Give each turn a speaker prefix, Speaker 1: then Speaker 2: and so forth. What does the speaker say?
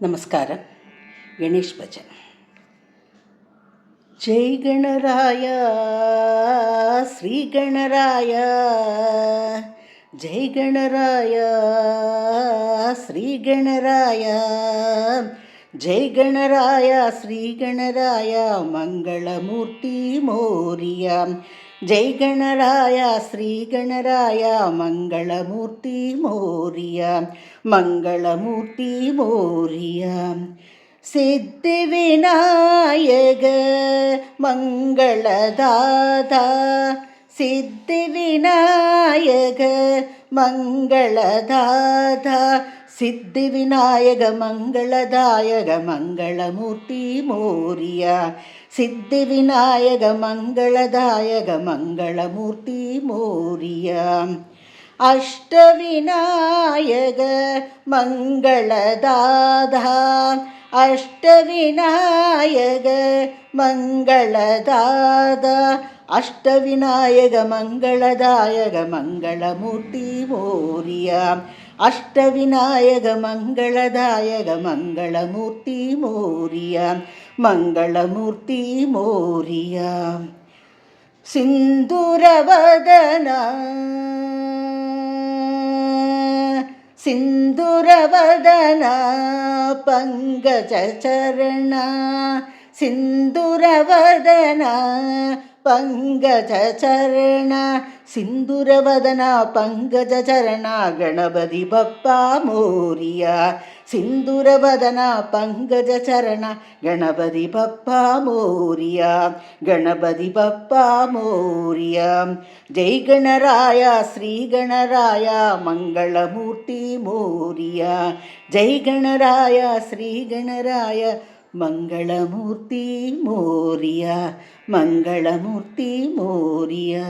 Speaker 1: ನಮಸ್ಕಾರ. ಗಣೇಶ್ ಭಜನ್. ಜೈ ಗಣರಾಯ ಶ್ರೀ ಗಣರಾಯ, ಜೈ ಗಣರಾಯ ಶ್ರೀ ಗಣರಾಯ, ಜೈ ಗಣರಾಯ ಶ್ರೀ ಗಣರಾಯ ಮಂಗಳಮೂರ್ತಿ ಮೋರಿಯ, ಜೈ ಗಣರಾಯ ಶ್ರೀ ಗಣರಾಯ ಮಂಗಳಮೂರ್ತಿ ಮೋರಿಯ, ಮಂಗಳಮೂರ್ತಿ ಮೋರಿಯ. ಸಿದ್ಧಿವಿನಾಯಕ ಮಂಗಳದಾತ, ಸಿದ್ಧಿವಿನಾಯಕ ಮಂಗಳದಾತ, ಸಿದ್ಧಿವಿನಾಯಕ ಮಂಗಳದಾಯಕ ಮಂಗಳಮೂರ್ತಿ ಮೋರಿಯ, ಸಿದ್ಧಿವಿನಾಯಕ ಮಂಗಳದಾಯಕ ಮಂಗಳಮೂರ್ತಿ ಮೋರಿಯ. ಅಷ್ಟವಿನಾಯಕ ಮಂಗಳದಾದ, ಅಷ್ಟವಿನಾಯಕ ಮಂಗಳದಾದ, ಅಷ್ಟವಿನಾಯಕ ಮಂಗಳದಾಯಕ ಮಂಗಳಮೂರ್ತಿ ಮೋರಿಯ, ಅಷ್ಟವಿನಾಯಕ ಮಂಗಳದಾಯಕ ಮಂಗಳಮೂರ್ತಿ ಮೋರಿಯ, ಮಂಗಳಮೂರ್ತಿ ಮೋರಿಯ. ಸಿಂಧೂರವದನ ಸಿಂಧೂರವದನ ಪಂಕಜ ಚರಣ, ಸಿಂಧೂರವದನ ಪಂಕಜ ಚರಣ, ಸಿಂಧೂರವದನ ಪಂಕಜ ಚರಣ ಗಣಪತಿ ಬಪ್ಪ ಮೋರಿಯ, ಸಿಂಧೂರವದನ ಪಂಕಜ ಚರಣ ಗಣಪತಿ ಬಪ್ಪ ಮೋರಿಯ, ಗಣಪತಿ ಬಪ್ಪ ಮೋರಿಯ. ಜೈ ಗಣರಾಯ ಶ್ರೀ ಗಣರಾಯ ಮಂಗಳಮೂರ್ತಿ ಮೋರಿಯ, ಜೈ ಗಣರಾಯ ಶ್ರೀ ಗಣರಾಯ ಮಂಗಳಮೂರ್ತಿ ಮೋರಿಯ, ಮಂಗಳಮೂರ್ತಿ ಮೋರಿಯ.